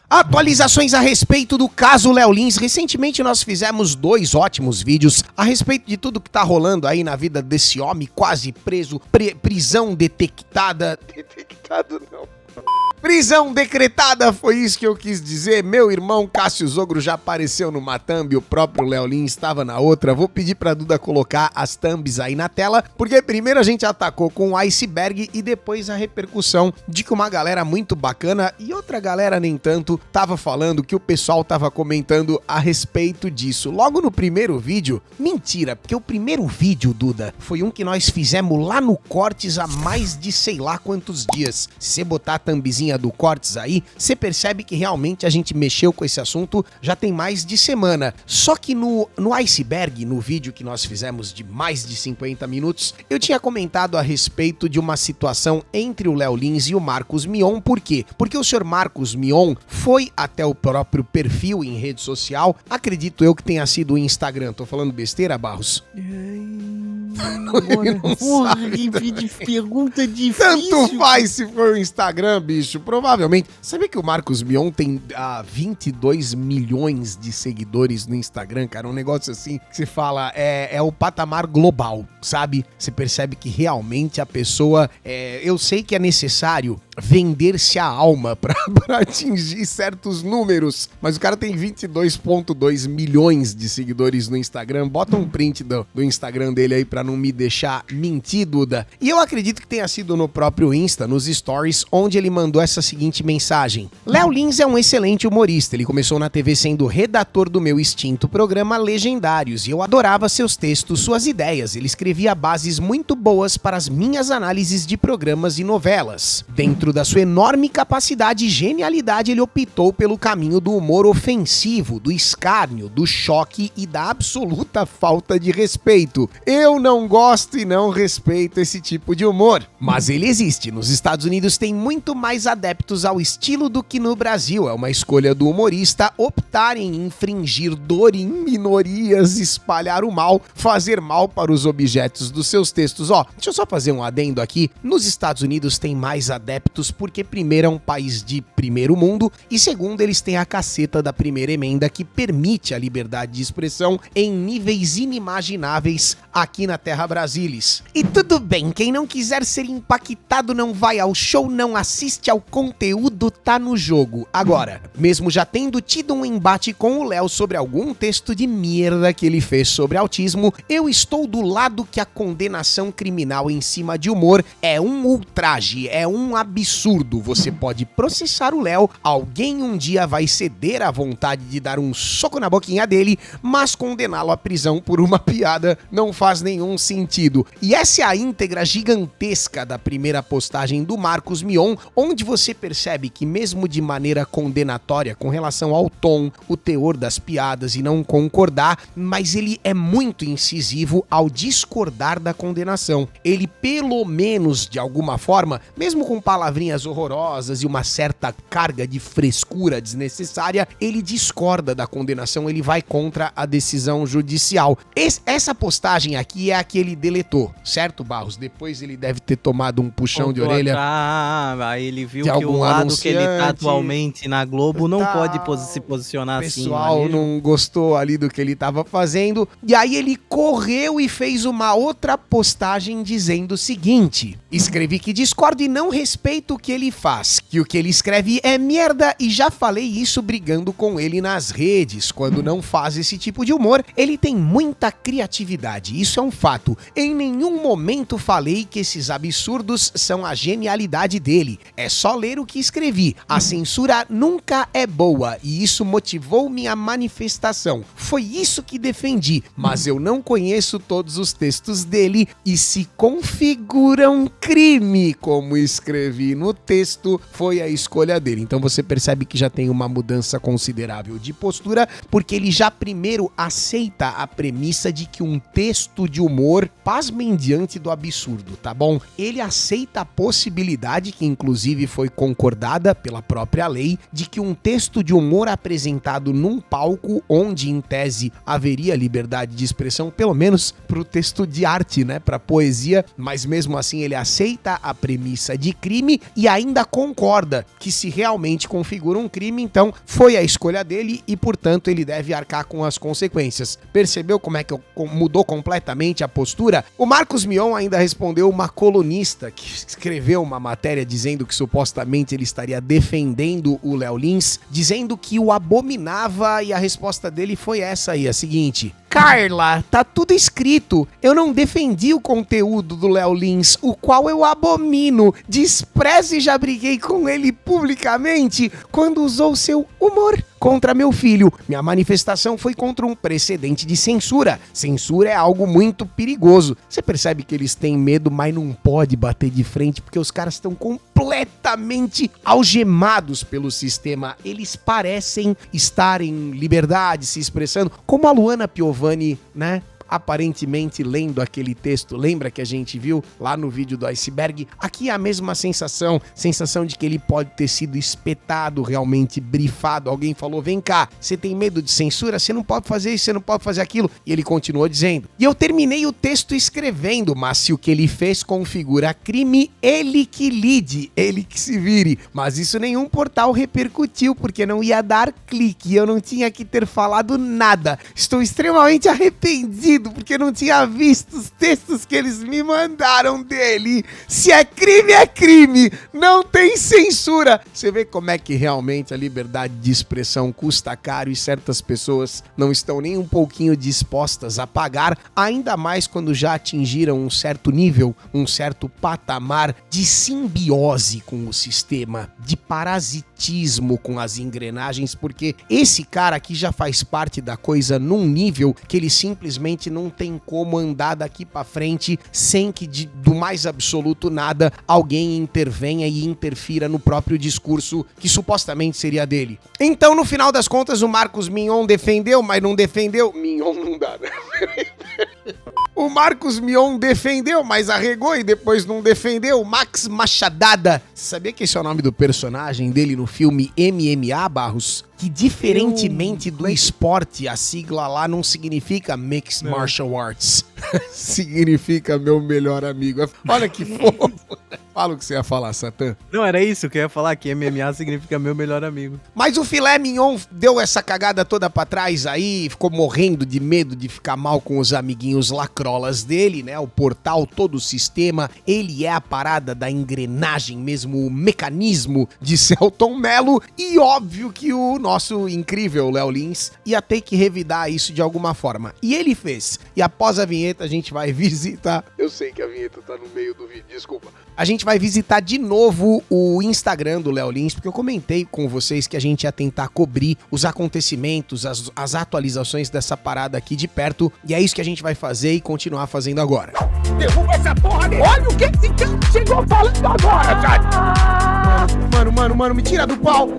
Atualizações a respeito do caso Léo Lins. Recentemente nós fizemos 2 ótimos vídeos a respeito de tudo que tá rolando aí na vida desse homem quase preso, prisão detectada. Detectado não. Prisão decretada, foi isso que eu quis dizer. Meu irmão Cássio Zogro já apareceu numa thumb, o próprio Léo Lins estava na outra. Vou pedir pra Duda colocar as thumbs aí na tela, porque primeiro a gente atacou com o iceberg e depois a repercussão de que uma galera muito bacana e outra galera nem tanto tava falando que o pessoal tava comentando a respeito disso. Logo no primeiro vídeo, mentira, porque o primeiro vídeo, Duda, foi um que nós fizemos lá no Cortes há mais de sei lá quantos dias. Se você botar a thumbzinha do Cortes aí, você percebe que realmente a gente mexeu com esse assunto já tem mais de semana. Só que no iceberg, no vídeo que nós fizemos de mais de 50 minutos, eu tinha comentado a respeito de uma situação entre o Léo Lins e o Marcos Mion. Por quê? Porque o senhor Marcos Mion foi até o próprio perfil em rede social, acredito eu que tenha sido o Instagram. Tô falando besteira, Barros? Porra, que pergunta difícil. Tanto faz se for o Instagram, bicho. Provavelmente. Sabia que o Marcos Mion tem 22 milhões de seguidores no Instagram, cara? Um negócio assim que você fala, é o patamar global, sabe? Você percebe que realmente a pessoa... eu sei que é necessário vender-se a alma pra atingir certos números, mas o cara tem 22,2 milhões de seguidores no Instagram. Bota um print do Instagram dele aí pra não me deixar mentir, Duda. E eu acredito que tenha sido no próprio Insta, nos stories, onde ele mandou essa seguinte mensagem: Léo Lins é um excelente humorista. Ele começou na TV sendo redator do meu extinto programa Legendários e eu adorava seus textos, suas ideias. Ele escrevia bases muito boas para as minhas análises de programas e novelas. Dentro da sua enorme capacidade e genialidade, ele optou pelo caminho do humor ofensivo, do escárnio, do choque e da absoluta falta de respeito. Eu não gosto e não respeito esse tipo de humor, mas ele existe. Nos Estados Unidos tem muito mais adeptos ao estilo do que no Brasil. É uma escolha do humorista optar em infringir dor em minorias, espalhar o mal, fazer mal para os objetos dos seus textos. Deixa eu só fazer um adendo aqui. Nos Estados Unidos tem mais adeptos porque primeiro é um país de primeiro mundo e segundo eles têm a caceta da primeira emenda que permite a liberdade de expressão em níveis inimagináveis aqui na Terra Brasilis. E tudo bem, quem não quiser ser impactado não vai ao show, não assiste ao conteúdo, tá no jogo. Agora, mesmo já tendo tido um embate com o Léo sobre algum texto de merda que ele fez sobre autismo, eu estou do lado que a condenação criminal em cima de humor é um ultraje, é um absurdo. Você pode processar o Léo, alguém um dia vai ceder à vontade de dar um soco na boquinha dele, mas condená-lo à prisão por uma piada não faz nenhum sentido. E essa é a íntegra gigantesca da primeira postagem do Marcos Mion, onde você percebe que mesmo de maneira condenatória com relação ao tom, o teor das piadas e não concordar, mas ele é muito incisivo ao discordar da condenação. Ele pelo menos de alguma forma, mesmo com palavrinhas horrorosas e uma certa carga de frescura desnecessária, ele discorda da condenação, ele vai contra a decisão judicial. Essa postagem aqui é a que ele deletou, certo, Barros? Depois ele deve ter tomado um puxão de orelha. Aí ele viu que o lado que ele tá atualmente na Globo não pode se posicionar assim. O pessoal não gostou ali do que ele tava fazendo, e aí ele correu e fez uma outra postagem dizendo o seguinte: escrevi que discordo e não respeito o que ele faz, que o que ele escreve é merda e já falei isso brigando com ele nas redes. Quando não faz esse tipo de humor, ele tem muita criatividade, isso é um fato. Em nenhum momento falei que esses absurdos são a genialidade dele, é só ler o que escrevi. A censura nunca é boa e isso motivou minha manifestação. Foi isso que defendi, mas eu não conheço todos os textos dele e se configura um crime, como escrevi no texto, foi a escolha dele. Então você percebe que já tem uma mudança considerável de postura, porque ele já primeiro aceita a premissa de que um texto de humor, pasmem diante do absurdo, tá bom? Ele aceita a possibilidade, que inclusive foi concordada pela própria lei, de que um texto de humor apresentado num palco, onde em tese haveria liberdade de expressão, pelo menos pro texto de arte, né, pra poesia, mas mesmo assim ele aceita a premissa de crime crime e ainda concorda que se realmente configura um crime, então foi a escolha dele e, portanto, ele deve arcar com as consequências. Percebeu como é que mudou completamente a postura? O Marcos Mion ainda respondeu uma colunista que escreveu uma matéria dizendo que supostamente ele estaria defendendo o Léo Lins, dizendo que o abominava, e a resposta dele foi essa aí, a seguinte: Carla, tá tudo escrito. Eu não defendi o conteúdo do Léo Lins, o qual eu abomino. Desprezo e já briguei com ele publicamente quando usou seu humor contra meu filho. Minha manifestação foi contra um precedente de censura. Censura é algo muito perigoso. Você percebe que eles têm medo, mas não pode bater de frente porque os caras estão completamente algemados pelo sistema. Eles parecem estar em liberdade, se expressando, como a Luana Piovani, né? Aparentemente lendo aquele texto, lembra que a gente viu lá no vídeo do Iceberg? Aqui é a mesma sensação de que ele pode ter sido espetado, realmente brifado. Alguém falou, vem cá, você tem medo de censura? Você não pode fazer isso, você não pode fazer aquilo. E ele continuou dizendo. E eu terminei o texto escrevendo, mas se o que ele fez configura crime, ele que lide, ele que se vire. Mas isso nenhum portal repercutiu, porque não ia dar clique, eu não tinha que ter falado nada. Estou extremamente arrependido, porque não tinha visto os textos que eles me mandaram dele. Se é crime, não tem censura. Você vê como é que realmente a liberdade de expressão custa caro e certas pessoas não estão nem um pouquinho dispostas a pagar, ainda mais quando já atingiram um certo nível, um certo patamar de simbiose com o sistema, de parasitismo com as engrenagens, porque esse cara aqui já faz parte da coisa num nível que ele simplesmente não tem como andar daqui pra frente sem que do mais absoluto nada alguém intervenha e interfira no próprio discurso que supostamente seria dele. Então, no final das contas, o Marcos Mion defendeu, mas não defendeu. Mion não dá, né? O Marcos Mion defendeu, mas arregou e depois não defendeu. Max Machadada. Você sabia que esse é o nome do personagem dele no filme MMA, Barros? Que diferentemente do esporte, a sigla lá não significa Mixed Martial Arts. Significa meu melhor amigo. Olha que fofo. Fala o que você ia falar, Satã. Não, era isso que eu ia falar, que MMA significa meu melhor amigo. Mas o filé mignon deu essa cagada toda pra trás aí, ficou morrendo de medo de ficar mal com os amiguinhos lacrolas dele, né? O portal, todo o sistema, ele é a parada da engrenagem mesmo, o mecanismo de Selton Mello, e óbvio que o nosso incrível Léo Lins ia ter que revidar isso de alguma forma. E ele fez. E após a vinheta a gente vai visitar... Eu sei que a vinheta tá no meio do vídeo, desculpa. A gente vai visitar de novo o Instagram do Léo Lins, porque eu comentei com vocês que a gente ia tentar cobrir os acontecimentos, as atualizações dessa parada aqui de perto, e é isso que a gente vai fazer e continuar fazendo agora. Derruba essa porra dele! Olha o que esse cara chegou falando agora, cara! Mano, me tira do pau!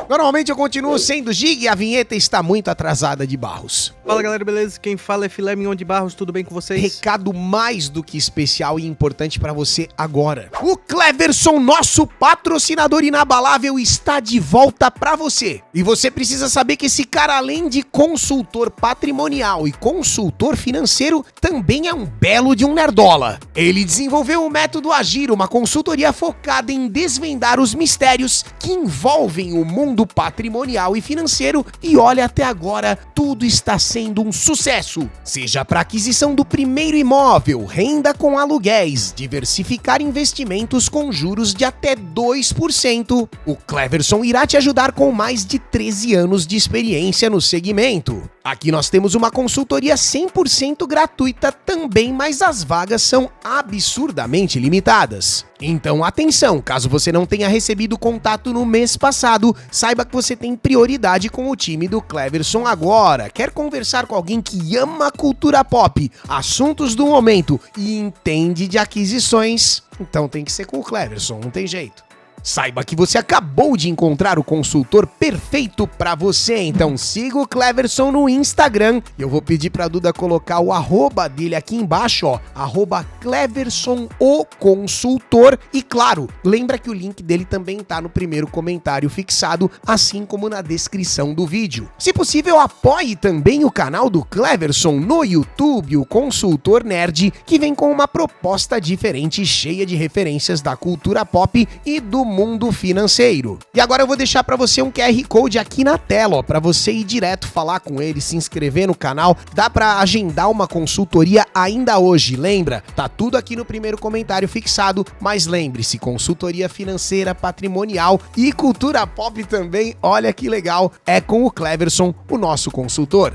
Normalmente eu continuo sendo Gig e a vinheta está muito atrasada de Barros. Fala galera, beleza? Quem fala é Filé Mignon de Barros, tudo bem com vocês? Recado mais do que especial e importante pra você agora. O Cleverson, nosso patrocinador inabalável, está de volta pra você. E você precisa saber que esse cara, além de consultor patrimonial e consultor financeiro, também é um belo de um nerdola. Ele desenvolveu o método Agir, uma consultoria focada em desvendar os mistérios que envolvem o mundo patrimonial e financeiro, e olha, até agora tudo está sendo um sucesso. Seja para aquisição do primeiro imóvel, renda com aluguéis, diversificar investimentos com juros de até 2%, o Cleverson irá te ajudar com mais de 13 anos de experiência no segmento. Aqui nós temos uma consultoria 100% gratuita também, mas as vagas são absurdamente limitadas. Então atenção, caso você não tenha recebido contato no mês passado, saiba que você tem prioridade com o time do Cleverson agora. Quer conversar com alguém que ama cultura pop, assuntos do momento e entende de aquisições? Então tem que ser com o Cleverson, não tem jeito. saiba que você acabou de encontrar o consultor perfeito pra você. Então siga o Cleverson no Instagram. Eu vou pedir pra Duda colocar o arroba dele aqui embaixo, ó, arroba Cleverson o consultor. E claro, lembra que o link dele também tá no primeiro comentário fixado, assim como na descrição do vídeo. Se possível, apoie também o canal do Cleverson no YouTube, o Consultor Nerd, que vem com uma proposta diferente, cheia de referências da cultura pop e do mundo financeiro. E agora eu vou deixar pra você um QR Code aqui na tela, ó, pra você ir direto falar com ele, se inscrever no canal. Dá pra agendar uma consultoria ainda hoje, lembra? Tá tudo aqui no primeiro comentário fixado, mas lembre-se, consultoria financeira, patrimonial e cultura pop também, olha que legal, é com o Cleverson, o nosso consultor.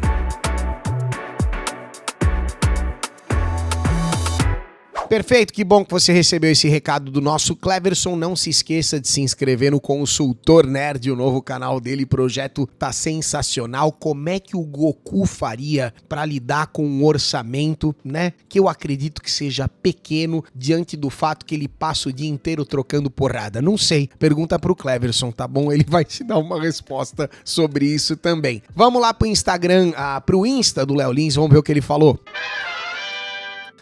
Perfeito, que bom que você recebeu esse recado do nosso Cleverson. Não se esqueça de se inscrever no Consultor Nerd, o novo canal dele. O projeto tá sensacional. Como é que o Goku faria para lidar com um orçamento, né? Que eu acredito que seja pequeno diante do fato que ele passa o dia inteiro trocando porrada. Não sei, pergunta pro Cleverson, tá bom? Ele vai te dar uma resposta sobre isso também. Vamos lá pro Instagram, pro Insta do Léo Lins, vamos ver o que ele falou.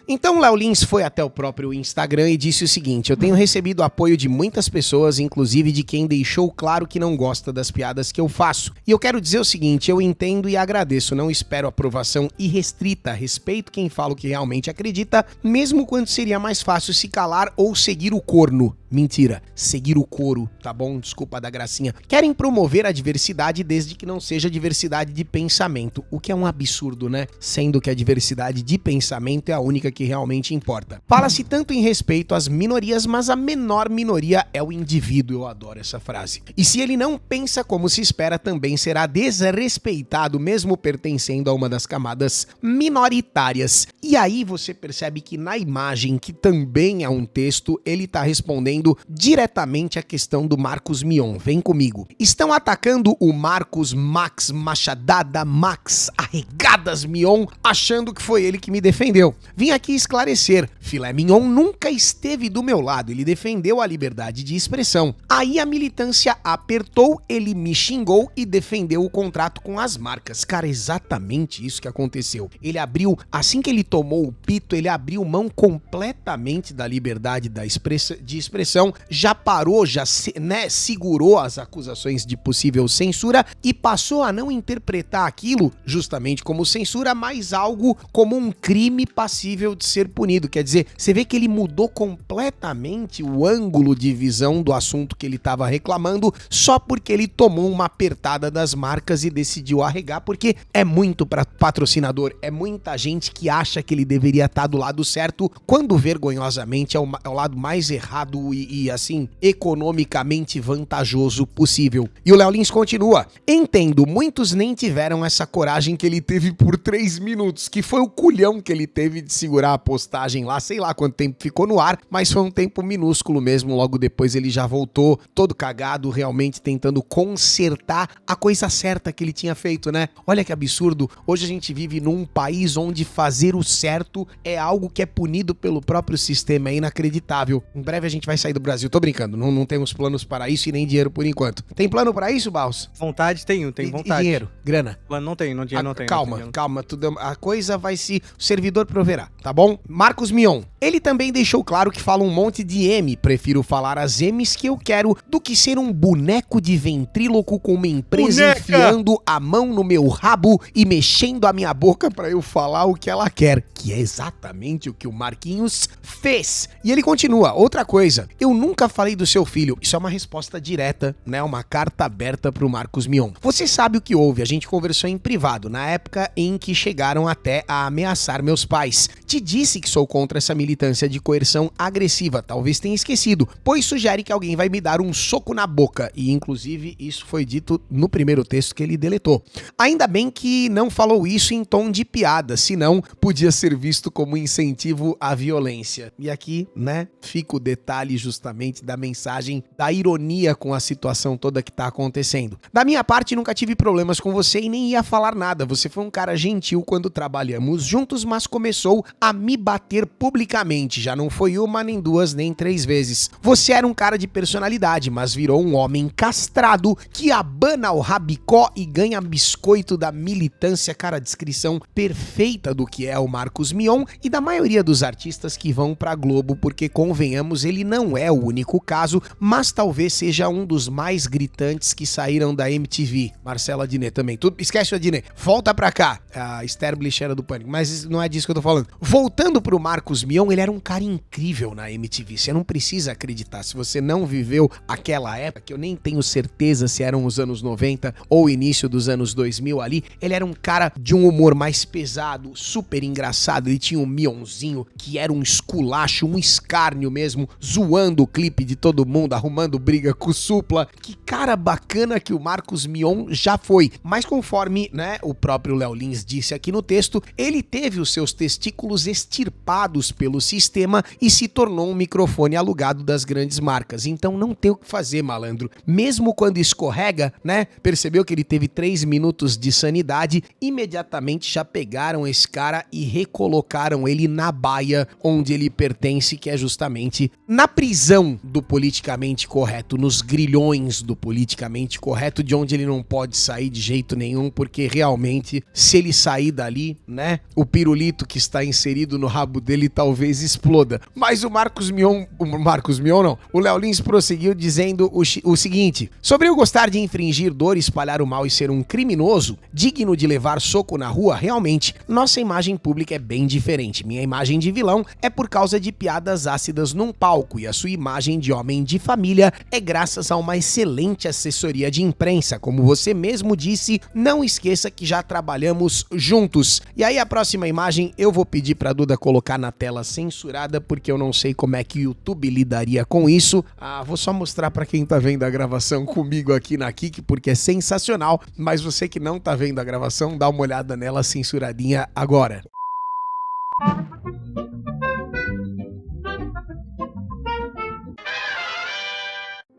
Então o Léo Lins foi até o próprio Instagram e disse o seguinte: eu tenho recebido apoio de muitas pessoas, inclusive de quem deixou claro que não gosta das piadas que eu faço. E eu quero dizer o seguinte, eu entendo e agradeço, não espero aprovação irrestrita, respeito quem fala o que realmente acredita, mesmo quando seria mais fácil se calar ou seguir o corno. Mentira, seguir o coro, tá bom? Desculpa da gracinha. Querem promover a diversidade desde que não seja diversidade de pensamento, o que é um absurdo, né? Sendo que a diversidade de pensamento é a única que realmente importa. Fala-se tanto em respeito às minorias, mas a menor minoria é o indivíduo, eu adoro essa frase. E se ele não pensa como se espera, também será desrespeitado, mesmo pertencendo a uma das camadas minoritárias. E aí você percebe que na imagem, que também é um texto, ele tá respondendo diretamente a questão do Marcos Mion. Vem comigo. Estão atacando o Marcos Max Machadada Max Arregadas Mion, achando que foi ele que me defendeu. Vim aqui esclarecer. Filé Mignon nunca esteve do meu lado. Ele defendeu a liberdade de expressão. Aí a militância apertou, ele me xingou e defendeu o contrato com as marcas. Cara, exatamente isso que aconteceu. Ele abriu, assim que ele tomou o pito, ele abriu mão completamente da liberdade de expressão, já parou, já segurou as acusações de possível censura e passou a não interpretar aquilo justamente como censura, mas algo como um crime passível de ser punido. Quer dizer, você vê que ele mudou completamente o ângulo de visão do assunto que ele estava reclamando só porque ele tomou uma apertada das marcas e decidiu arregar, porque é muito patrocinador, é muita gente que acha que ele deveria estar do lado certo, quando vergonhosamente é o lado mais errado e assim, economicamente vantajoso possível. E o Léo Lins continua: entendo, muitos nem tiveram essa coragem que ele teve por 3 minutos, que foi o culhão que ele teve de segurar a postagem lá, sei lá quanto tempo ficou no ar, mas foi um tempo minúsculo mesmo, logo depois ele já voltou, todo cagado, realmente tentando consertar a coisa certa que ele tinha feito, né? Olha que absurdo, hoje a gente vive num país onde fazer o certo é algo que é punido pelo próprio sistema, é inacreditável. Em breve a gente vai sair do Brasil, tô brincando, não temos planos para isso e nem dinheiro por enquanto. Tem plano para isso, Baus? Vontade tenho vontade. E dinheiro, grana? Plano não tenho, dinheiro não tenho. Calma, tudo, a coisa vai se... O servidor proverá, tá bom? Marcos Mion, ele também deixou claro que fala um monte de M, prefiro falar as M's que eu quero do que ser um boneco de ventríloco com uma empresa enfiando a mão no meu rabo e mexendo a minha boca pra eu falar o que ela quer, que é exatamente o que o Marquinhos fez. E ele continua, outra coisa, eu nunca falei do seu filho, isso é uma resposta direta, né, uma carta aberta pro Marcos Mion. Você sabe o que houve, a gente conversou em privado, na época em que chegaram até a ameaçar meus pais. Te disse que sou contra essa militância de coerção agressiva, talvez tenha esquecido, pois sugere que alguém vai me dar um soco na boca, e inclusive isso foi dito no primeiro texto que ele deletou. Ainda bem que não falou isso em tom de piada, senão podia ser visto como incentivo à violência. E aqui, né, fica o detalhe justamente da mensagem, da ironia com a situação toda que tá acontecendo. Da minha parte, nunca tive problemas com você e nem ia falar nada. Você foi um cara gentil quando trabalhamos juntos, mas começou a me bater publicamente. Já não foi uma, nem duas, nem 3 vezes. Você era um cara de personalidade, mas virou um homem castrado que abana o rabicó e ganha biscoito da militância. Cara, a descrição perfeita do que é o Marcos Mion e da maioria dos artistas que vão pra Globo, porque convenhamos, ele não é o único caso, mas talvez seja um dos mais gritantes que saíram da MTV. Marcela Diné também. Esquece a Diné. Volta pra cá. A Sterblich era do Pânico, mas não é disso que eu tô falando. Voltando pro Marcos Mion, ele era um cara incrível na MTV. Você não precisa acreditar. Se você não viveu aquela época, que eu nem tenho certeza se eram os anos 90 ou início dos anos 2000 ali, ele era um cara de um humor mais pesado, super engraçado. Ele tinha um Mionzinho que era um esculacho, um escárnio mesmo, zoando o clipe de todo mundo, arrumando briga com o Supla. Que cara bacana que o Marcos Mion já foi. Mas conforme, né, o próprio Léo Lins disse aqui no texto, ele teve os seus testículos extirpados pelo sistema e se tornou um microfone alugado das grandes marcas. Então não tem o que fazer, malandro. Mesmo quando escorrega, né, percebeu que ele teve 3 minutos de sanidade, imediatamente já pegaram esse cara e recolocaram ele na baia onde ele pertence, que é justamente na prisão do politicamente correto, nos grilhões do politicamente correto, de onde ele não pode sair de jeito nenhum, porque realmente, se ele sair dali, né, o pirulito que está inserido no rabo dele talvez exploda. Mas o Léo Lins prosseguiu dizendo o seguinte: sobre eu gostar de infringir dor, espalhar o mal e ser um criminoso digno de levar soco na rua, realmente, nossa imagem pública é bem diferente. Minha imagem de vilão é por causa de piadas ácidas num palco e a sua imagem de homem de família é graças a uma excelente assessoria de imprensa. Como você mesmo disse, não esqueça que já trabalhamos juntos. E aí a próxima imagem eu vou pedir pra Duda colocar na tela censurada, porque eu não sei como é que o YouTube lidaria com isso. Vou só mostrar pra quem tá vendo a gravação comigo aqui na Kik, porque é sensacional, mas você que não tá vendo a gravação, dá uma olhada nela censuradinha agora.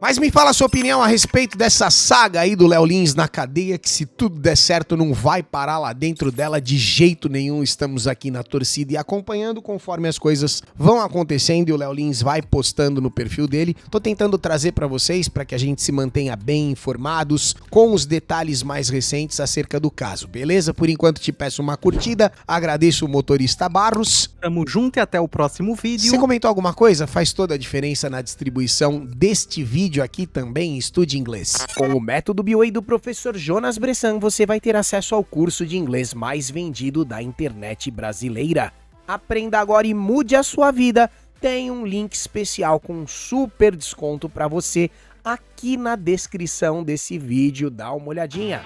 Mas me fala a sua opinião a respeito dessa saga aí do Léo Lins na cadeia, que se tudo der certo não vai parar lá dentro dela de jeito nenhum. Estamos aqui na torcida e acompanhando conforme as coisas vão acontecendo e o Léo Lins vai postando no perfil dele. Tô tentando trazer pra vocês para que a gente se mantenha bem informados com os detalhes mais recentes acerca do caso, beleza? Por enquanto te peço uma curtida, agradeço o motorista Barros. Tamo junto e até o próximo vídeo. Você comentou alguma coisa? Faz toda a diferença na distribuição deste vídeo aqui também. Estude inglês. Com o método BWay do professor Jonas Bressan, você vai ter acesso ao curso de inglês mais vendido da internet brasileira. Aprenda agora e mude a sua vida. Tem um link especial com um super desconto para você aqui na descrição desse vídeo. Dá uma olhadinha.